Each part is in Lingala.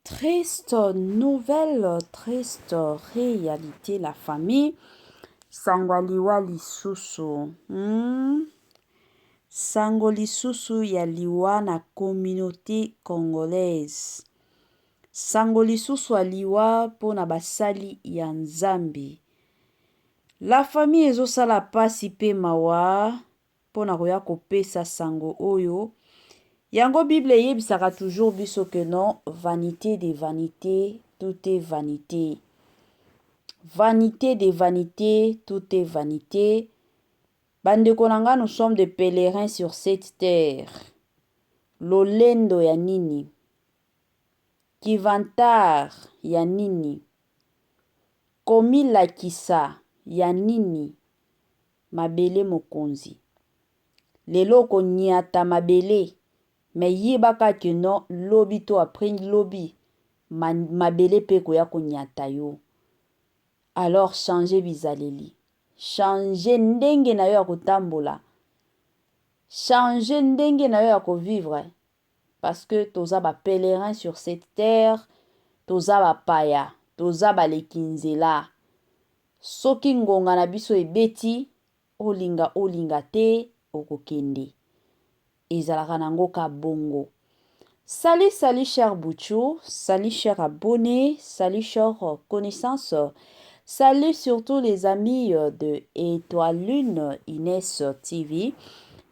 Triste nouvelle, triste réalité, la famille. Sangwaliwa lisusu. Sango lisusu ya liwa na communauté congolaise. Sango lisusu aliwa pona basali ya nzambi. La famille ezosala pasi pe mawa pona koya kopesa sango oyo. Yango Bible yebisaka toujours biso que non, vanité des vanités, tout est vanité. Vanité des vanités, tout est vanité. Bandeko nanga, nous sommes des pèlerins sur cette terre. Lolendo ya nini. Kivantar ya nini. Komilakisa ya nini. Mabele mokonzi. Lelo konyata mabele. Mais yebaka que non, lobi to après lobi. Mabele pe koya konyata yo. Alors changez bizaleli. Changez ndenge na yo ya kotambola. Changez ndenge na yo ya vivre. Parce que toza ba pèlerin sur cette terre. Toza ba paya. Toza ba lekinzela. Soki ngonga na biso ebeti. Olinga te okokende. Ezalaka nango ka bongo. Salut, salut cher Bouchou, salut cher abonnés, salut cher connaissances, salut surtout les amis de Étoile Lune Inès TV.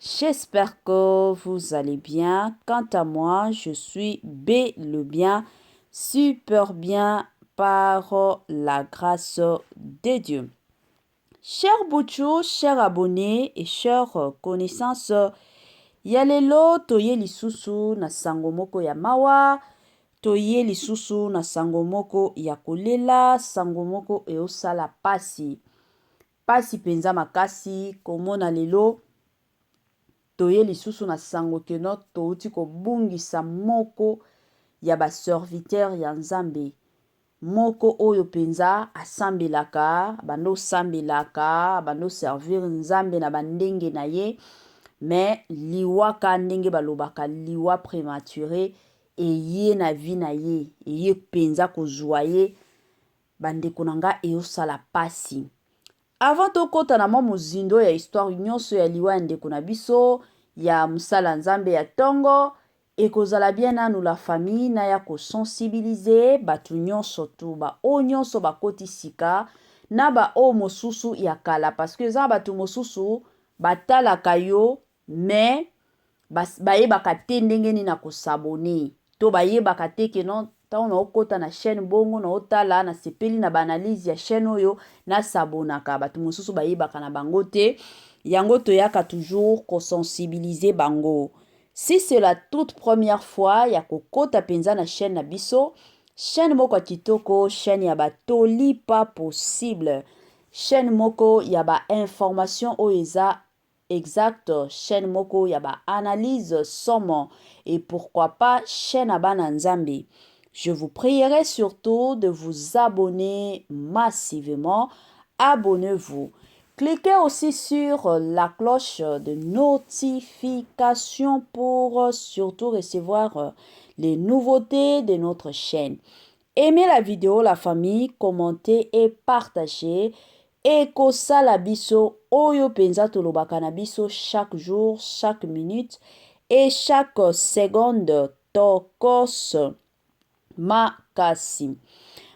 J'espère que vous allez bien. Quant à moi, je suis le bien, super bien par la grâce de Dieu. Cher Bouchou, cher abonnés et chers connaissances, Yalelo toye lisusu na sango moko ya mawa, toye lisusu na sango moko ya kolela, sango moko eosala pasi. Pasi penza makasi, komona lelo, toye lisusu na sango keno touti ko bungisa moko ya ba serviteur ya nzambe. Moko oyo penza asambelaka, bando sambelaka, bando servir nzambe na bandenge na ye. Mais liwa ka ndenge balobaka liwa prématuré eye na vie na ye eye penza kozwa ye bandeko nanga eosala pasi. Avant tokota na mozindo ya histoire nyonso ya liwa ndeko na biso ya musala nzambe ya tongo ekozala bien nanu la famille na ya ko sensibiliser batu nyonso tu ba o nyonso bakoti sika na ba o mosusu ya kala parce que za batu mosusu batalaka yo mais bayebaka te ndenge nini na kosabone to bayebaka te ke non ntango na okota na chaîne bongo na otala na sepeli na banalise ya chaîne oyo na sabonaka batu mosusu bayebaka na bango te yango toyaka toujours kosensibiliser bango. Si c'est la toute première fois ya kokota penza na chaîne na biso, chaîne moko kitoko, chaîne ya batoli pas possible, chaîne moko ya ba information oeza exact, chaîne moko ya ba analyse somme et pourquoi pas chaîne abana nzambe. Je vous prierai surtout de vous abonner massivement. Abonnez-vous. Cliquez aussi sur la cloche de notification pour surtout recevoir les nouveautés de notre chaîne. Aimez la vidéo, la famille, commentez et partagez. Ekosala biso oyo penza tolobaka na biso chaque jour, chaque minute et chaque seconde tokos makasi.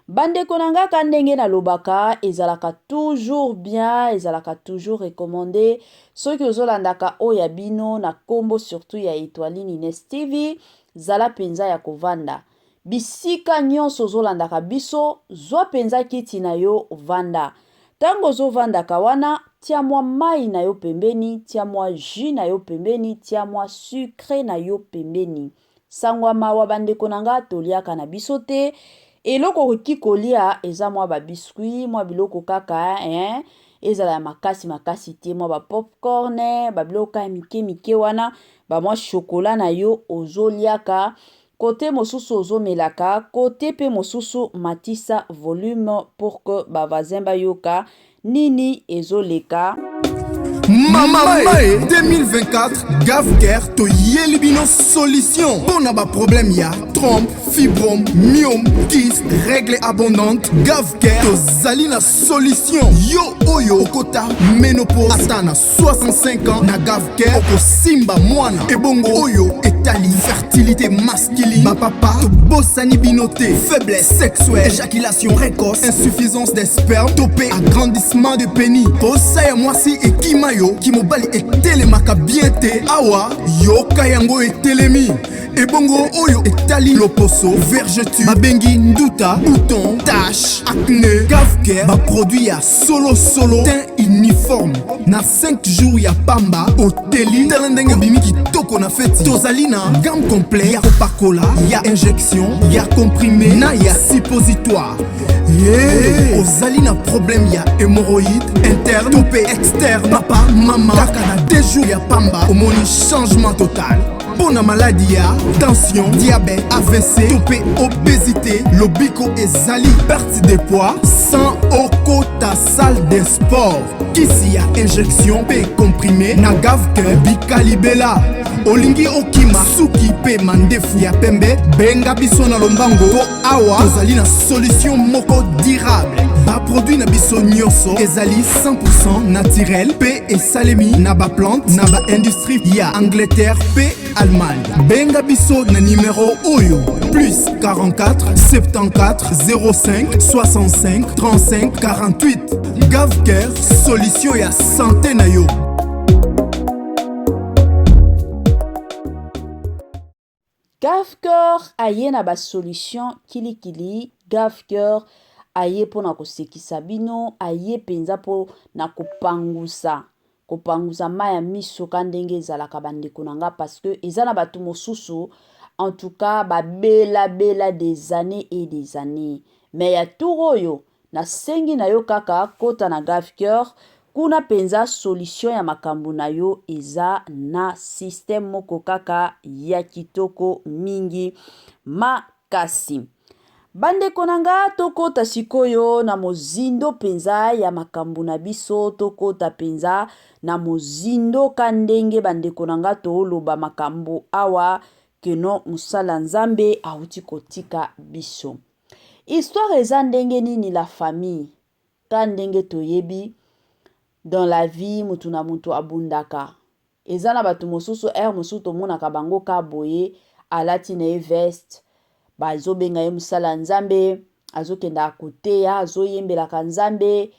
Bandeko nanga kandenge na lobaka ezalaka toujours bien, ezalaka toujours recommandé. Soki ozolandaka oya bino na kombo surtout ya Étoile Inès TV, zala penza ya kovanda. Bisika nyonso ozolandaka biso, zwa penza kiti na yo vanda. Tango zo vanda kawana, tia mwa mai na yo pembeni, tia mwa jus na yo pembeni, tia mwa sucre na yo pembeni. Sangwa mawa bandeko nanga toliaka na biso te. Eloko kikolia eza mwa ba biscuit, mwa biloko kaka, ezala ya makasi te, mwa ba popcorn, ba biloko ya mike wana, ba mwa chocolat na yo ozoliaka. Côté mosusu ozomelaka, côté pe mosusu matisa volume pour que ba voisin ba yoka nini ezoleka. Mama Mae 2024 Gafker to yelibino solution. Pona ba problème ya trompe, fibrome, myome, kyste, règle abondante, Gavker, tozali na solution. Yo oyo okota ménopause ata na 65 ans na Gavker okosimba mwana ebongo oyo etali fertilité masculine bapapa tobosani binote faiblesse sexuelle éjaculation précoce insuffisance des spermes topé agrandissement de pénis posa ya mwasi ekima yo kimobali etelemaka bien te awa yoka yango etelemi ebongo oyo etali loposo vergeture babengi nduta bouton tache acné Gavker baproduit ya solo teint uniforme na 5 jours ya pamba oteli tala ndenge obimi kitoko na feti tozali na gamme complet ya kopakola ya injection ya comprimé na ya suppositoire ozali na problème ya hémorroïde interne to pe externe papa mama kaka na 2 jours ya pamba omoni changement total. Pour la maladie, tension, diabète, AVC, topé, obésité, lobiko et zali, perte de poids, sans oko ta salle de sport. Kisi ya injection, pe comprimé, na Gavker, bikalibela. Olingi okima, suki pe mandefu ya pembe, benga biso na lombango, po awa, tozali na solution moko durable. Ba produit na biso nyonso, ezali 100% naturel, pe et salemi, na ba plante, na ba industrie, ya Angleterre, pe Allemagne. Benga biso na numéro oyo plus 44 74 05 65 35 48. Gavker, solution ya santé na yo. Gavker aye na ba solution kilikili. Gavker aye po na kosekisa bino, aye penza po na kopangusa maya miso ka ndenge ezalaka bandeko na nga parce que eza na bato mosusu en tout cas bela des années et des années mais ya tour oyo na sengi na yo kaka kota na Gavker kuna penza solution ya makambo na yo eza na système moko kaka ya kitoko mingi makasi. Bandeko nanga tokota sikoyo na mozindo penza ya makambo na biso tokota penza na mozindo kandenge bandeko nanga toloba makambo awa keno musala nzambe auti kotika biso. Histoire eza ndenge nini la famille kandenge toyebi dans la vie mutu na mutu abundaka. Eza na batu mosusu mosusu tomonaka bango ka boye alati na veste bazo benga ye musala nzambe azokenda akoteya azoyembelaka nzambe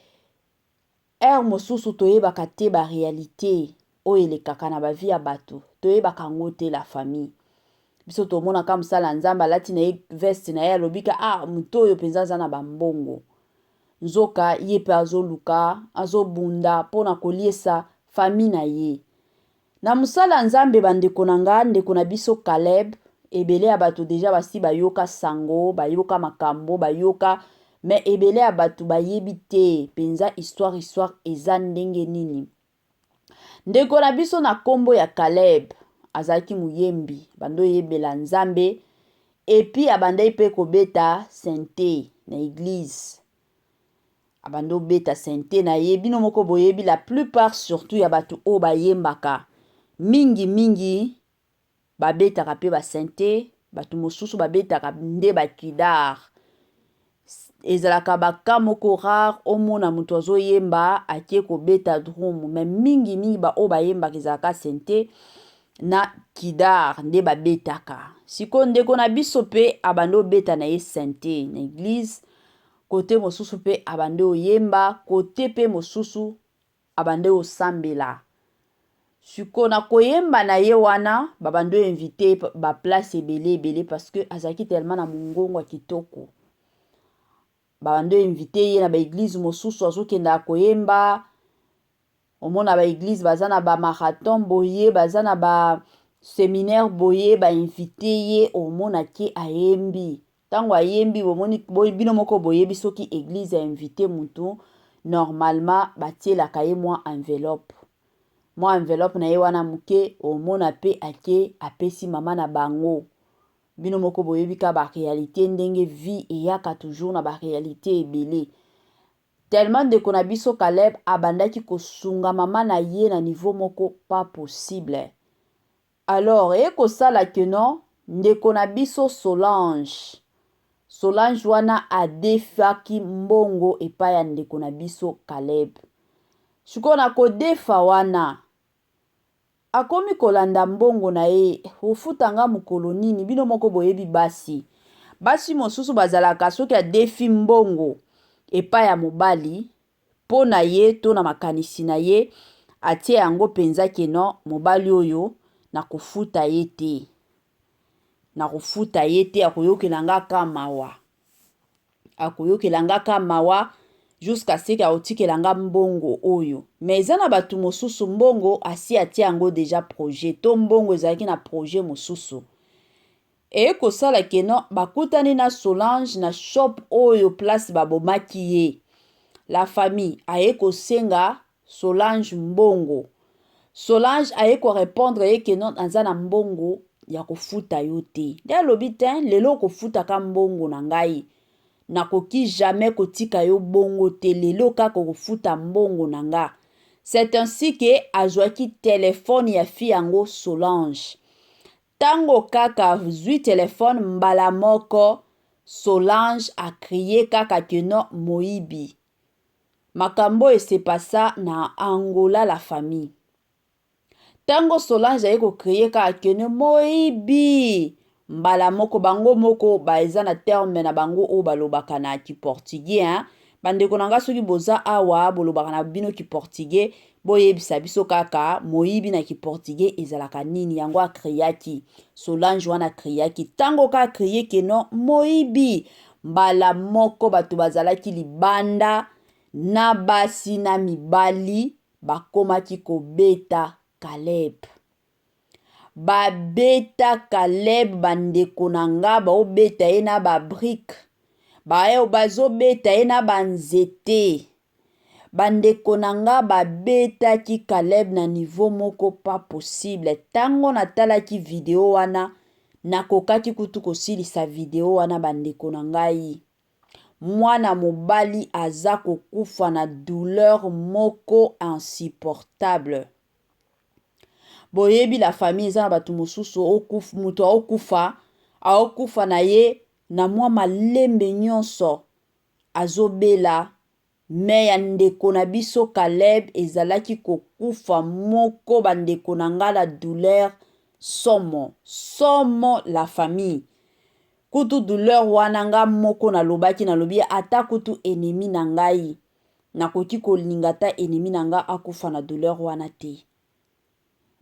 mosusu toyebaka te ba réalité oyo elekaka na bavi ya bato toyebaka ngo te la famille biso tomonaka musala nzambe alati na veste na ye alobika mutu oyo penza aza na bambongo nzoka ye pe azoluka azobunda mpona koliesa famille na ye na musala nzambe bandeko na nga ndeko na biso Caleb ebele ya bato deja basi bayoka sango bayoka makambo bayoka mais ebele ya bato bayebi te penza histoire eza ndenge nini. Ndeko na biso na kombo ya Caleb azalaki muyembi bando yebela nzambe epi abandai pe kobeta sente na église abando beta sente na ye bino moko boyebi la plupart surtout ya bato o bayembaka mingi babetaka pe ba sente bato mosusu babetaka nde bakidar ezalaka baka moko rare omona mutu azoyemba akie kobeta drum mais mingi ba o bayembaka ezalaka sente na kidar nde babetaka siko ndeko na biso pe abando beta na ye sente na église kote mosusu pe abande oyemba kote pe mosusu abande osambela siko na koyemba na ye wana babando invité ba place ebele parce que azaki tellement na mongongo kitoko babando invité ye na ba église mosusu azokenda koyemba omona ba église bazana ba marathon boye bazana ba séminaire boye ba invité ye omona ki ayembi tango ayembi bomoni bino moko boyebi soki église a invité mutu normalement batielaka ye mwa enveloppe na ye wana muke omona pe ake apesi mama na bango bino moko boyebi ka ba réalité ndenge vie eyaka toujours na ba réalité ebele tellement ndeko na biso Caleb abandaki kosunga mama na ye na niveau moko pas possible alors kosala que non ndeko na biso Solange wana adefaki mbongo epai ya ndeko na biso Caleb. Sikoyo na kodefa wana akomi kolanda mbongo na ye, ofutanga mokolo nini? Bino moko boyebi basi mosusu bazalaka soki adefi mbongo epai ya mobali mpo na ye to na makanisi na ye, atie yango penza keno mobali oyo na kofuta ye te, akoyokelanga mawa jusqu'à ce que aotikelanga mbongo oyo. Mais eza na batu mosusu mbongo asi atie yango deja projet to mbongo ezalaki na projet mosusu. Kosala keno bakutani na Solange na shop oyo place babomaki ye. La famille kosenga Solange mbongo. Solange répondre ye keno aza na mbongo ya kofuta yo te. Nde alobi te lelo kofutaka mbongo na ngai. Nakoki jamais kotika yo bongo te, lelo kaka kofuta mbongo na nga. C'est ainsi que azwaki téléphone ya fi yango Solange. Tango kaka zwi téléphone mbala moko, Solange a crié kaka keno moyibi. Makambo se passa na Angola la famille. Tango Solange ko crié kaka keno moyibi. Mbala moko bango moko eza na terme na bango o balobaka na ki portugais. Bandeko nanga soki boza awa bolobaka na bino ki portugais, boyebisa biso kaka moyibi na ki portugais ezalaka nini. Yango akriaki Solange wana kriaki. Tango ka kriye keno moyibi, mbala moko batu bazalaki libanda na basi na mibali bakomaki kobeta Caleb. Babeta Caleb bandeko nanga baobeta ye na babrique. Bazobeta ye na banzete. Bandeko nanga babeta ki Caleb na niveau moko pas possible. Tango natalaki video wana nakokaki kutu kosilisa video wana bandeko nangai. Mwana mobali aza kokufa na douleur moko insupportable. Boyebi la famille eza na batu mosusu mutu aokufa na ye na mwa malembe nyonso azobela. Me ya ndeko na biso Caleb ezalaki kokufa moko bandeko na nga la douleur somo la famille. Kutu douleur wana nga moko nalobi ata kutu ennemi na ngai nakoki kolinga ta ennemi na nga akufa na douleur wana te.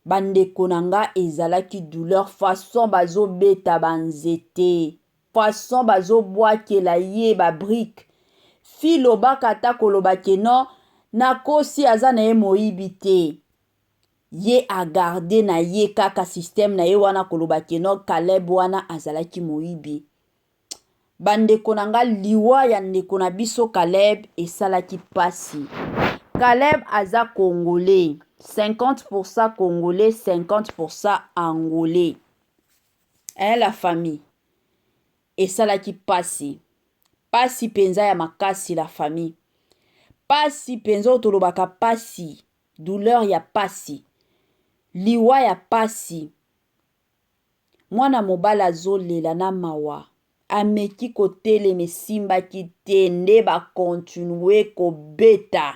Bandeko na nga ezalaki douleur façon bazobeta banzete, façon bazobwakela ye babrique. Filo baka ta koloba keno nakosi aza na ye moyibi te. Ye a garde na ye kaka système na ye wana koloba keno Caleb wana azalaki moyibi. Bandeko na nga liwa ya ndeko na biso Caleb esalaki pasi. Caleb aza Congolais, 50% Congolais, 50% Angolais. La famille esalaki pasi. Pasi penza ya makasi la famille. Pasi penza otolobaka pasi. Douleur ya pasi. Liwa ya pasi. Mwana mobala azolela na mawa. Ameki kotelema esimbaki te nde bakontinue kobeta.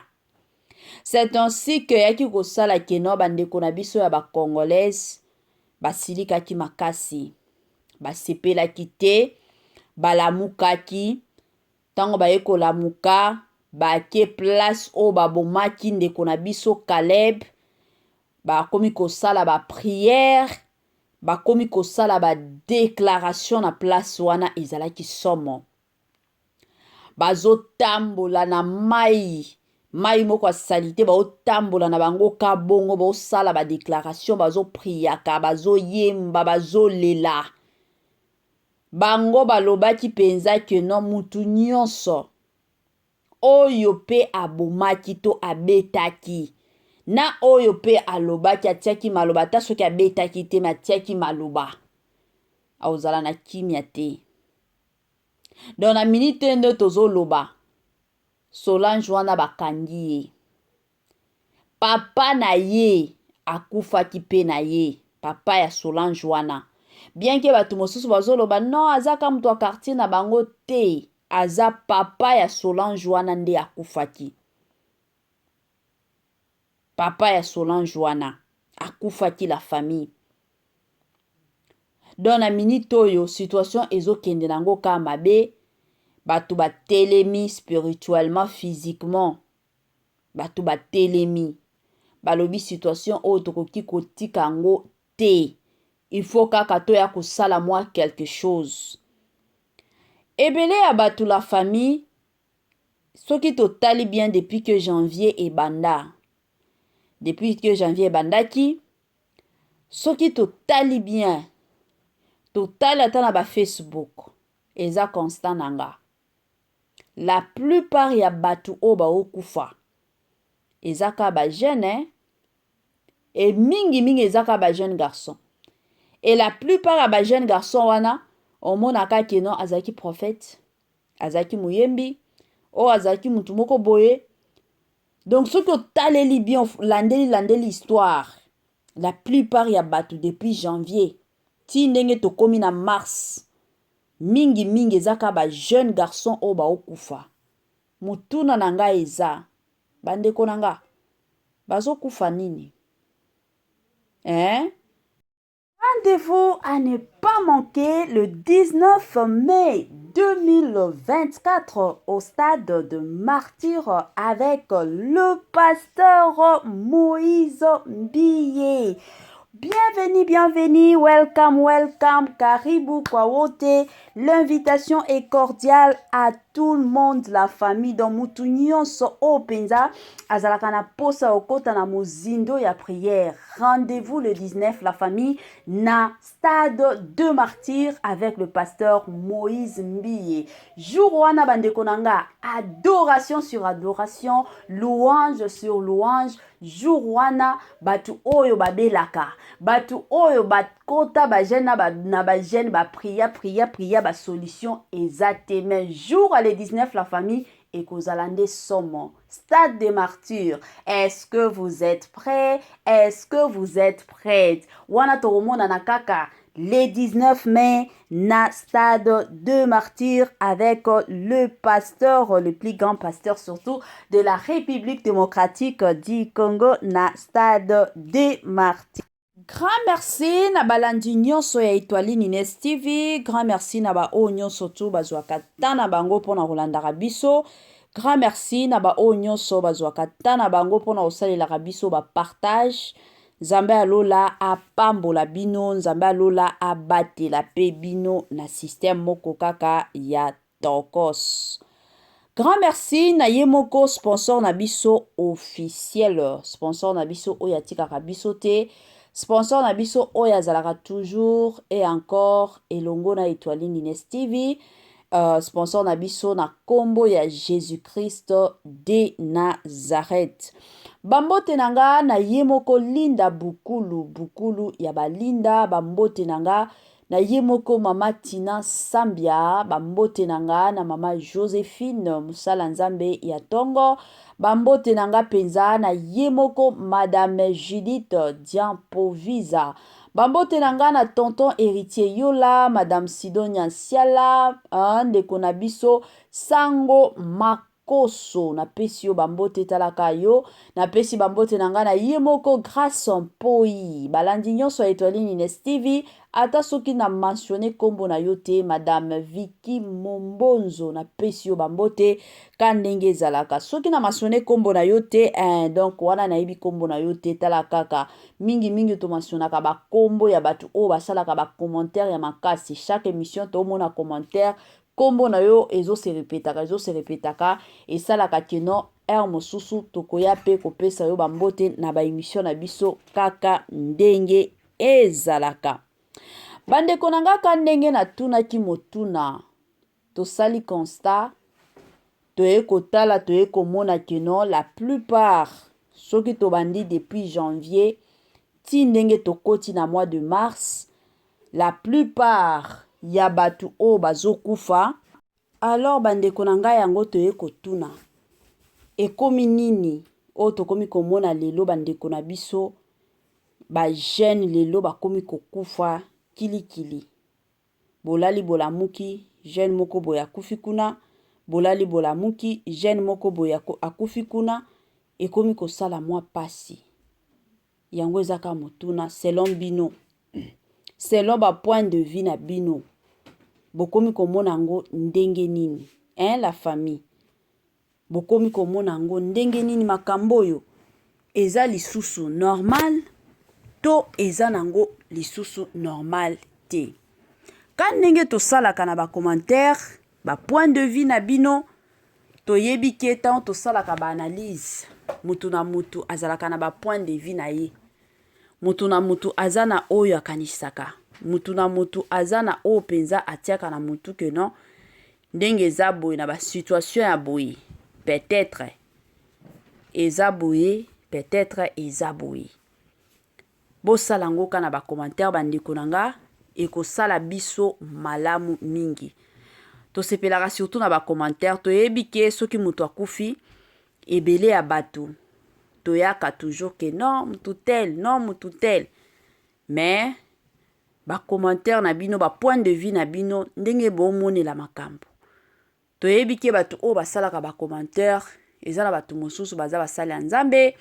C'est ainsi que yaki kosala keno bandeko na biso ya bakongolaise basilikaki makasi. Basepelaki te, balamukaki. Tango baye kolamuka, bake place o babomaki ndeko na biso Caleb, bakomi kosala ba prière, bakomi kosala ba déclaration na place wana ezalaki somo. Bazotambola na mai moko asalite, bazotambola na bango kabongo, bazosala ba déclaration, bazopriaka, bazoyemba, bazolela. Bango balobaki penza keno mutu nyonso oyo pe abomaki to abetaki na oyo pe alobaki atiaki maloba ta soki abetaki te matiaki maloba aozala na kimia te. Dans na minute nde tozoloba Solange wana bakangi ye. Papa na ye akufaki pe na ye, papa ya Solange wana. bien que bato mosusu bazoloba non azaka mutu wa quartier na bango te, aza papa ya Solange wana nde akufaki. Papa ya Solange wana akufaki la famille. Dans la minute oyo situation ezokende nango ka mabe, bato batelemi spirituellement, physiquement, bato batelemi balobi situation oyo tokoki kotika yango te, il faut kaka toya kosala mwa quelque chose. Ebele ya bato la famille soki totali bien depuis que janvier ebanda, depuis que janvier ebandaki, soki totali bien, totali ata na ba Facebook eza constant nanga, la plupart ya bato oyo baokufa eza ka ba jeune, et mingi eza ka ba jeune garçon. Et la plupart ya ba jeune garçon wana omonaka ke non azaki prophète, azaki muyembi, o azaki mutu moko boye. Donc soki otaleli bien, landeli histoire, la plupart ya bato depuis janvier ti ndenge tokomi na mars, mingi eza ka ba jeune garçon oyo baokufa. Mutuna na nga eza bandeko na nga bazokufa nini? Rendez-vous à ne pas manquer le 19 mai 2024 au stade de Martyr avec le pasteur Moïse Mbiye. Bienvenue, welcome, karibu kwa wote. L'invitation est cordiale à tout le monde, la famille. Dans mutu nyonso openza azalaka na posa okota na mozindo ya prière. Rendez-vous le 19, la famille, na stade de Martyr avec le pasteur Moïse Mbiye. Jour wana bandeko nanga, adoration sur adoration, louange sur louange. Jour wana batu oyo babelaka, batu oyo bakota ba jeune na ba jeune ba priya ba solution exactement. Jour à le 19, la famille et Kozalande Somo, stade des martyrs. Est-ce que vous êtes prêts? Est-ce que vous êtes prêtes? Wana toromona na kaka le 19 mai na stade de martyrs avec le pasteur, le plus grand pasteur surtout de la République démocratique du Congo na stade de martyrs. Grand merci na balandi nyonso ya Etoile Nines TV. Grand merci na ba o nyonso tu bazwaka tana bango pona kolandaka biso. Grand merci na ba o nyonso bazwaka tana bango pona kosalelaka biso ba partage. Nzambe alola apambola bino, Nzambe alola abatela pe bino na système moko kaka ya tokos. Grand merci na ye moko sponsor na biso officiel, sponsor na biso oyo atikaka biso te. Sponsor na biso oyo azalaka toujours et encore elongo na Etoile Nines TV. Sponsor na biso na kombo ya Jésus-Christ de Nazareth. Bambote nanga na ye moko Linda Bukulu ya balinda. Bambote nanga na ye moko mama Tina Sambia. Bambote nanga na mama Joséphine Musala Nzambe ya Tongo. Bambote nanga penza na ye moko madame Judith Diampovisa. Bambote nanga na tonton héritier Yola, madame Sidonia Siala, ndeko na biso Sango Makoso. Na pesi yo bambote talaka yo. Na pesi bambote nanga na ye moko Grâce Mpoi. Balandi nyonso Etoile Nines TV. Ata soki na mentionné kombo na yo te, madame Vicky Mombonzo. Na pesi yo bambote kandenge zalaka. Soki na mentionné kombo na yo te, donc wana na ibi kombo na yo te talakaka. Mingi to mentionnaka ba kombo ya batu o basalaka ba commentaire ya makasi. Chaque émission to mona commentaire kombo na yo ezo se repetaka et salaka keno mosusu tokoya pe kopesa yo bambote na ba émission na biso kaka ndenge ezalaka. Bandeko nanga ka ndenge na tuna ki motuna tosali constat toye kotala toye komona keno la plupart soki tobandi depuis janvier ti ndenge tokoti na mois de mars, la plupart ya batu o bazokufa. Alors bandeko nanga yango toye kotuna ekomi nini o tokomi komona lelo bandeko na biso ba jeune lelo bakomi kokufa kilikili. Bolali bolamuki, jeune moko boye akufi kuna. Bolali bolamuki, jeune moko boye akufi kuna. Ekomi kosala mwa pasi. Yango ezaka motuna selon bino. Selon ba point de vue na bino. Bokomi komona ngo ndenge nini. La famille. Bokomi komona ngo ndenge nini makambo oyo. Eza lisusu normal. To eza nango lisusu normal te. Kan ndenge tosalaka na ba commentaire, ba point de vue na bino, toyebi ke tan tosalaka ba analyse. Mutu na mutu azalaka na ba point de vue na ye. Mutu na mutu azana oyo akanisaka. Mutu na mutu azana oyo penza atiaka na mutu ke non. Ndenge eza boye na ba situation ya boye. Peut-être eza boye, peut-être eza boye. Bosala ngo kana ba commentaire bandeko nanga ekosala biso malamu mingi. Tosepelaka surtout na ba commentaire toyebi ke soki mutu akufi ebele ya bato. Toyaka toujours que non mutu tel, non mutu tel. Mais ba commentaire na bino, ba point de vue na bino ndenge bomonela makambo. Toyebi ke bato o basalaka ba commentaire eza na bato mosusu baza basali ya Nzambe.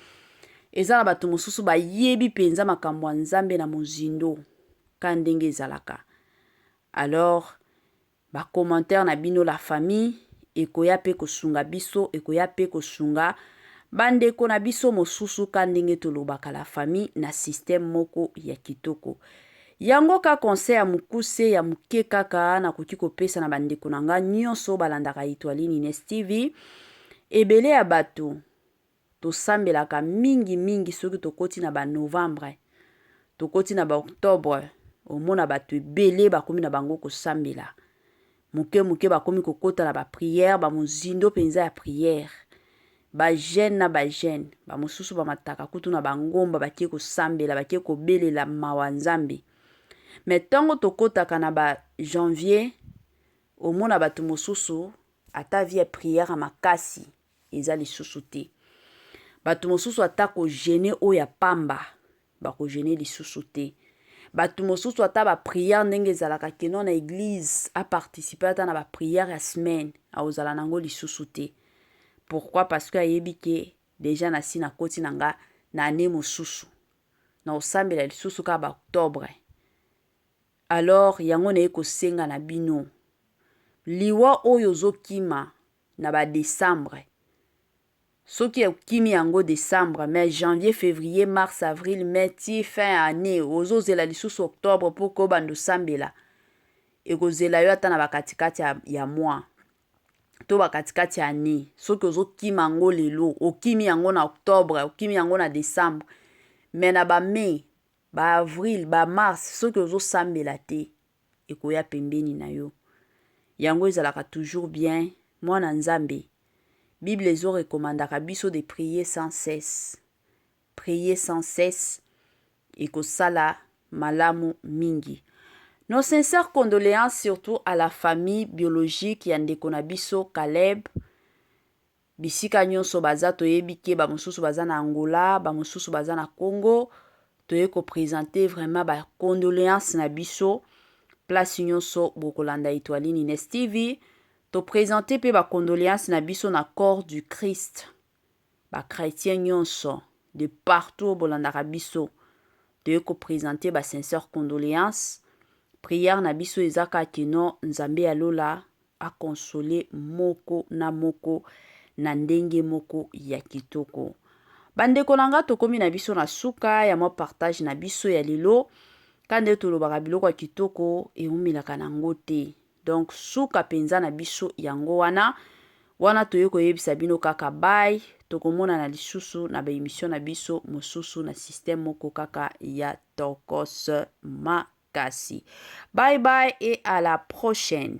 Eza na bato mosusu bayebi penza makambo ya Nzambe na mozindo ka ndenge ezalaka. Alors ba commentaire na bino la famille ekoya pe kosunga biso, ekoya pe kosunga bandeko na biso mosusu ka ndenge tolobaka la famille na système moko ya kitoko. Yango ka conseil ya mukuse ya muke kaka na koki kopesa na bandeko na nga nyonso balandaka Etoile Ines TV. Ebele ya bato tosambelaka mingi soki tokoti na ba Novembre, tokoti na ba Octobre, omona bato ebele bakomi na bango kosambela. Muke bakomi kokota na ba prière, ba mozindo penza ya prière. Ba jeune na ba jeune, ba mosusu ba mataka kutu na bangomba bakie kosambela, bakie kobelela mawa Nzambe. Mais tango tokotaka na ba janvier, omona bato mosusu ata via prière makasi eza lisusu te. Bato mosusu ata ko gêner oya pamba, ba ko gêner lisusu te. Bato mosusu ata ba prière ndenge ezalaka keno na église a participer ata na ba prière ya semaine a ozala nango lisusu te. Pourquoi? Parce que ayebi ke déjà na si na koti nanga na ane mosusu. Na osambela lisusu ka ba Octobre. Alors yango na eko senga na bino. Liwa oyo zokima na ba Décembre. Soki kimi yango décembre, mais janvier, février, mars, avril, mai, ti fin année, ozo zela lisusu octobre pour ko bando sambela. Eko zela yo ata na bakatikati ya mois. To bakatikati ya année. Soki ozo kimi yango lelo, okimi yango na octobre, okimi yango na décembre. Mais na ba mai, ba avril, ba mars, soki ozo sambela te, eko ya pembeni na yo. Yango ezalaka toujours bien, mwana Nzambe. Bible ezo recommandaka biso de prier sans cesse. Prier sans cesse. Eko sala malamu mingi. Nos sincères condoléances surtout à la famille biologique ya ndeko na biso Caleb. Bisika nyonso baza toyebi ke ba mosusu baza na Angola, ba mosusu baza na Congo. Toye ko présenter vraiment ba condoléances na biso. Place nyonso bokolanda Etoile Ines TV. To présenter pe ba condoléances na biso na corps du Christ. Ba chrétien nyonso de partout bolandaka biso. Toye ko présenter ba sincères condoléances. Prière na biso ezaka kino Nzambe alola a consoler moko na ndenge moko ya kitoko. Bandeko nanga tokomi na biso na suka ya mo partage na biso ya lelo. Kande tolobaka biloko ya kitoko eumelaka nango te. Donc suka penza na biso yango wana toye koyebisa bino kaka bye. Tokomona na lisusu na ba émission na biso mosusu na système moko kaka ya Tokos Makasi. Bye bye et à la prochaine.